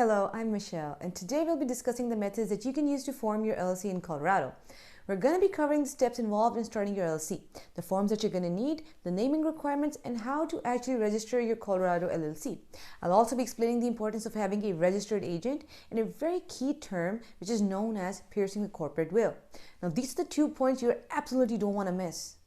Hello, I'm Michelle, and today we'll be discussing the methods that you can use to form your LLC in Colorado. We're going to be covering the steps involved in starting your LLC, the forms that you're going to need, the naming requirements, and how to actually register your Colorado LLC. I'll also be explaining the importance of having a registered agent and a very key term which is known as piercing the corporate veil. Now, these are the 2 points you absolutely don't want to miss.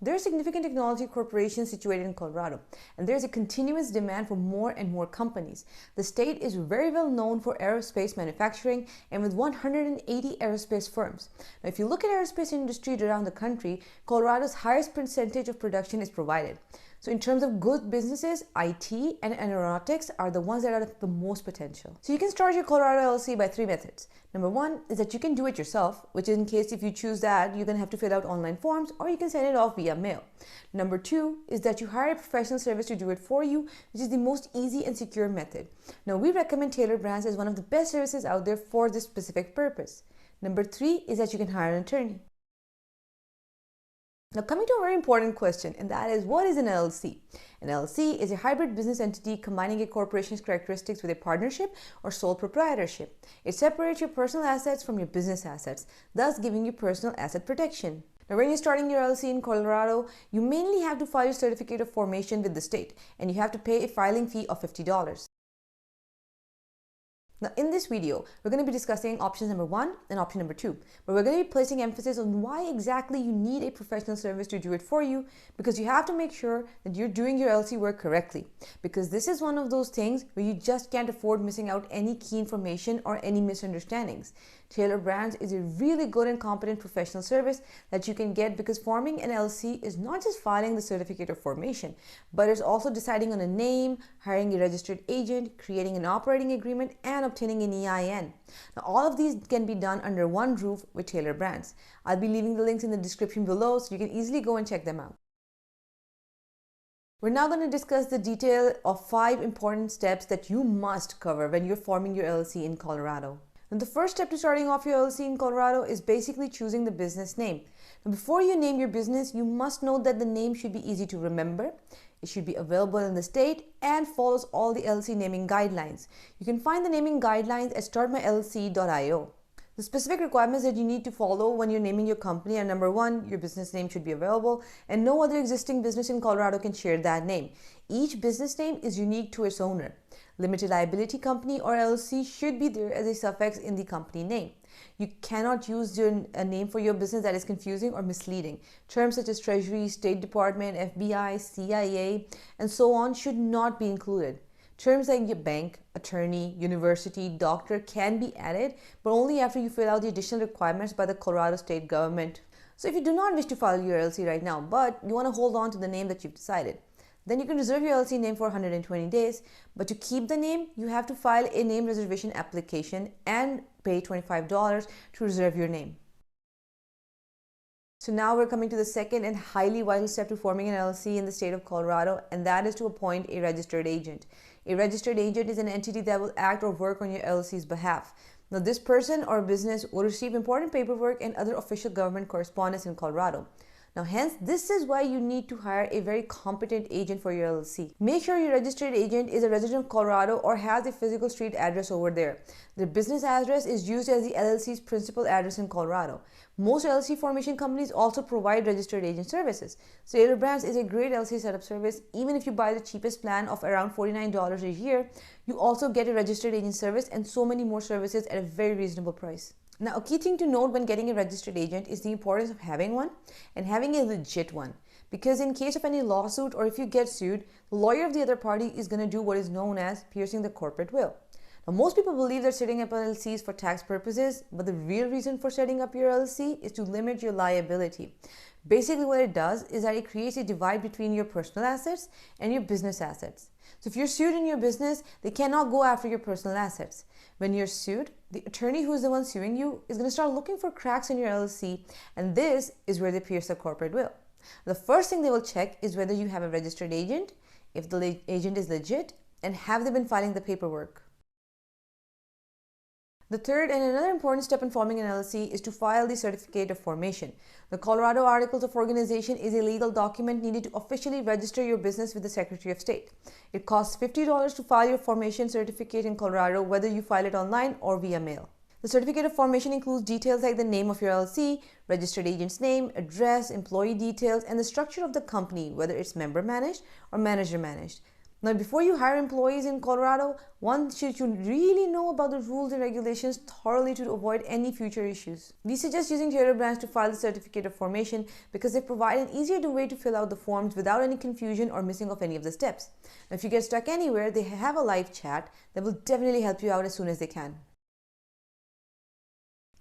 There are significant technology corporations situated in Colorado, and there's a continuous demand for more and more companies. The state is very well known for aerospace manufacturing and with 180 aerospace firms. Now, if you look at aerospace industry around the country, Colorado's highest percentage of production is provided. So in terms of good businesses, IT and aeronautics are the ones that are the most potential. So you can start your Colorado LLC by 3 methods. Number 1 is that you can do it yourself, which in case if you choose that, you're going to have to fill out online forms or you can send it off via mail. Number 2 is that you hire a professional service to do it for you, which is the most easy and secure method. Now, we recommend TailorBrands as one of the best services out there for this specific purpose. Number 3 is that you can hire an attorney. Now, coming to a very important question, and that is, what is an LLC? An LLC is a hybrid business entity combining a corporation's characteristics with a partnership or sole proprietorship. It separates your personal assets from your business assets, thus giving you personal asset protection. Now, when you're starting your LLC in Colorado, you mainly have to file your certificate of formation with the state, and you have to pay a filing fee of $50. Now, in this video, we're going to be discussing option number 1 and option number 2, but we're going to be placing emphasis on why exactly you need a professional service to do it for you, because you have to make sure that you're doing your LLC work correctly, because this is one of those things where you just can't afford missing out any key information or any misunderstandings. TailorBrands is a really good and competent professional service that you can get, because forming an LLC is not just filing the certificate of formation, but it's also deciding on a name, hiring a registered agent, creating an operating agreement, and obtaining an EIN. Now, all of these can be done under one roof with TailorBrands. I'll be leaving the links in the description below so you can easily go and check them out. We're now going to discuss the detail of 5 important steps that you must cover when you're forming your LLC in Colorado. And the first step to starting off your LLC in Colorado is basically choosing the business name. Now, before you name your business, you must know that the name should be easy to remember. It should be available in the state and follows all the LLC naming guidelines. You can find the naming guidelines at startmyllc.io. The specific requirements that you need to follow when you're naming your company are: number 1, your business name should be available, and no other existing business in Colorado can share that name. Each business name is unique to its owner. Limited liability company or LLC should be there as a suffix in the company name. You cannot use a name for your business that is confusing or misleading. Terms such as Treasury, State Department, FBI, CIA, and so on should not be included. Terms like your bank, attorney, university, doctor can be added, but only after you fill out the additional requirements by the Colorado state government. So if you do not wish to file your LLC right now, but you want to hold on to the name that you've decided, then you can reserve your LLC name for 120 days. But to keep the name, you have to file a name reservation application and pay $25 to reserve your name. So now we're coming to the second and highly vital step to forming an LLC in the state of Colorado, and that is to appoint a registered agent. A registered agent is an entity that will act or work on your LLC's behalf. Now, this person or business will receive important paperwork and other official government correspondence in Colorado. Now, hence, this is why you need to hire a very competent agent for your LLC. Make sure your registered agent is a resident of Colorado or has a physical street address over there. The business address is used as the LLC's principal address in Colorado. Most LLC formation companies also provide registered agent services. So TailorBrands is a great LLC setup service. Even if you buy the cheapest plan of around $49 a year, you also get a registered agent service and so many more services at a very reasonable price. Now, a key thing to note when getting a registered agent is the importance of having one, and having a legit one. Because in case of any lawsuit or if you get sued, the lawyer of the other party is going to do what is known as piercing the corporate veil. Now, most people believe they're setting up LLCs for tax purposes, but the real reason for setting up your LLC is to limit your liability. Basically, what it does is that it creates a divide between your personal assets and your business assets. So if you're sued in your business, they cannot go after your personal assets. When you're sued, the attorney who is the one suing you is going to start looking for cracks in your LLC, and this is where they pierce the corporate veil. The first thing they will check is whether you have a registered agent, if the agent is legit, and have they been filing the paperwork. The third and another important step in forming an LLC is to file the certificate of formation. The Colorado Articles of Organization is a legal document needed to officially register your business with the Secretary of State. It costs $50 to file your formation certificate in Colorado, whether you file it online or via mail. The certificate of formation includes details like the name of your LLC, registered agent's name, address, employee details, and the structure of the company, whether it's member managed or manager managed. Now, before you hire employees in Colorado, one should really know about the rules and regulations thoroughly to avoid any future issues. We suggest using TailorBrands to file the certificate of formation because they provide an easier way to fill out the forms without any confusion or missing of any of the steps. Now, if you get stuck anywhere, they have a live chat that will definitely help you out as soon as they can.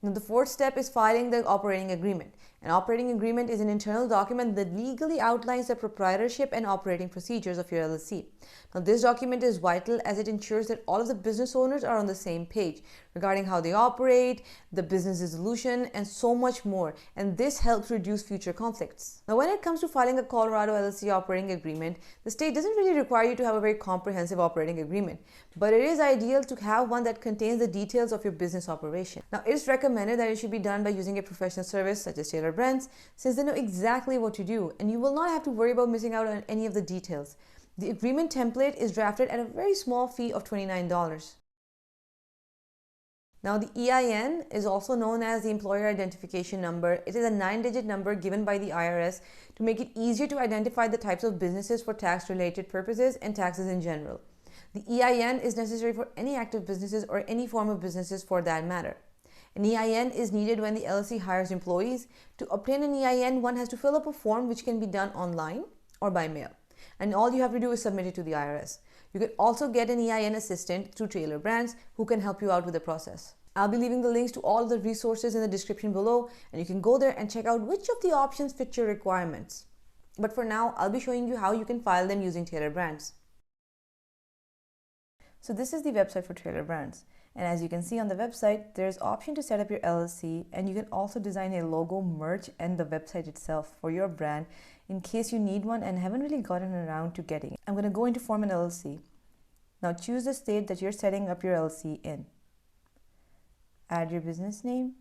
Now, the fourth step is filing the operating agreement. An operating agreement is an internal document that legally outlines the proprietorship and operating procedures of your LLC. Now, this document is vital as it ensures that all of the business owners are on the same page regarding how they operate, the business dissolution, and so much more. And this helps reduce future conflicts. Now, when it comes to filing a Colorado LLC operating agreement, the state doesn't really require you to have a very comprehensive operating agreement, but it is ideal to have one that contains the details of your business operation. Now, it is recommended that it should be done by using a professional service such as TailorBrands, since they know exactly what to do and you will not have to worry about missing out on any of the details. The agreement template is drafted at a very small fee of $29. Now, the EIN is also known as the Employer Identification Number. It is a 9-digit number given by the IRS to make it easier to identify the types of businesses for tax-related purposes and taxes in general. The EIN is necessary for any active businesses or any form of businesses for that matter. An EIN is needed when the LLC hires employees. To obtain an EIN, one has to fill up a form which can be done online or by mail. And all you have to do is submit it to the IRS. You can also get an EIN assistant through TailorBrands who can help you out with the process. I'll be leaving the links to all of the resources in the description below, and you can go there and check out which of the options fit your requirements. But for now, I'll be showing you how you can file them using TailorBrands. So this is the website for TailorBrands. And as you can see on the website, there's option to set up your LLC, and you can also design a logo, merch, and the website itself for your brand in case you need one and haven't really gotten around to getting it. I'm going to go into form an LLC. Now choose the state that you're setting up your LLC in. Add your business name.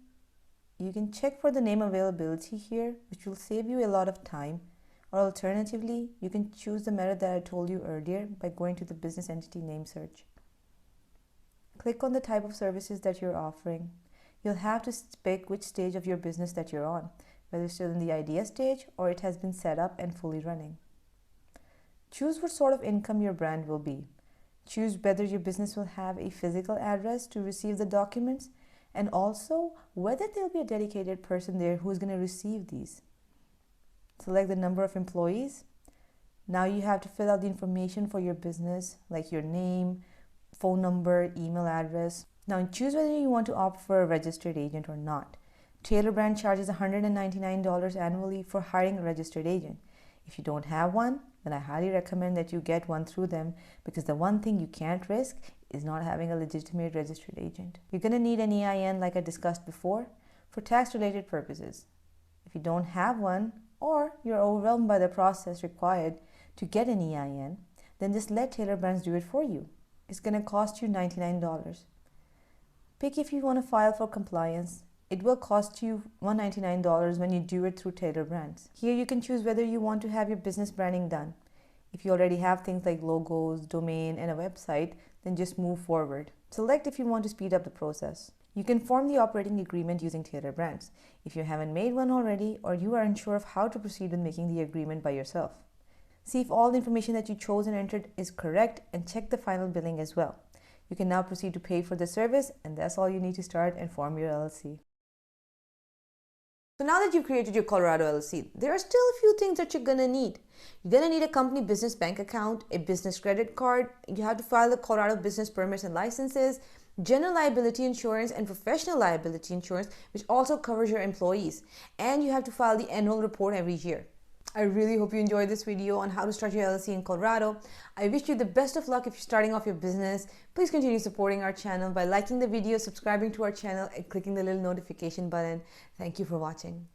You can check for the name availability here, which will save you a lot of time. Or alternatively, you can choose the method that I told you earlier by going to the business entity name search. Click on the type of services that you're offering. You'll have to pick which stage of your business that you're on, whether it's still in the idea stage or it has been set up and fully running. Choose what sort of income your brand will be. Choose whether your business will have a physical address to receive the documents, and also whether there'll be a dedicated person there who is going to receive these. Select the number of employees. Now you have to fill out the information for your business, like your name, phone number, email address. Now choose whether you want to opt for a registered agent or not. TailorBrand charges $199 annually for hiring a registered agent. If you don't have one, then I highly recommend that you get one through them, because the one thing you can't risk is not having a legitimate registered agent. You're going to need an EIN, like I discussed before, for tax-related purposes. If you don't have one, or you're overwhelmed by the process required to get an EIN, then just let TailorBrands do it for you. It's going to cost you $99. Pick if you want to file for compliance. It will cost you $199 when you do it through TailorBrands. Here you can choose whether you want to have your business branding done. If you already have things like logos, domain, and a website, then just move forward. Select if you want to speed up the process. You can form the operating agreement using TailorBrands if you haven't made one already, or you are unsure of how to proceed with making the agreement by yourself. See if all the information that you chose and entered is correct, and check the final billing as well. You can now proceed to pay for the service, and that's all you need to start and form your LLC. So now that you've created your Colorado LLC, there are still a few things that you're going to need. You're going to need a company business bank account, a business credit card. You have to file the Colorado business permits and licenses, general liability insurance, and professional liability insurance, which also covers your employees. And you have to file the annual report every year. I really hope you enjoyed this video on how to start your LLC in Colorado. I wish you the best of luck if you're starting off your business. Please continue supporting our channel by liking the video, subscribing to our channel, and clicking the little notification button. Thank you for watching.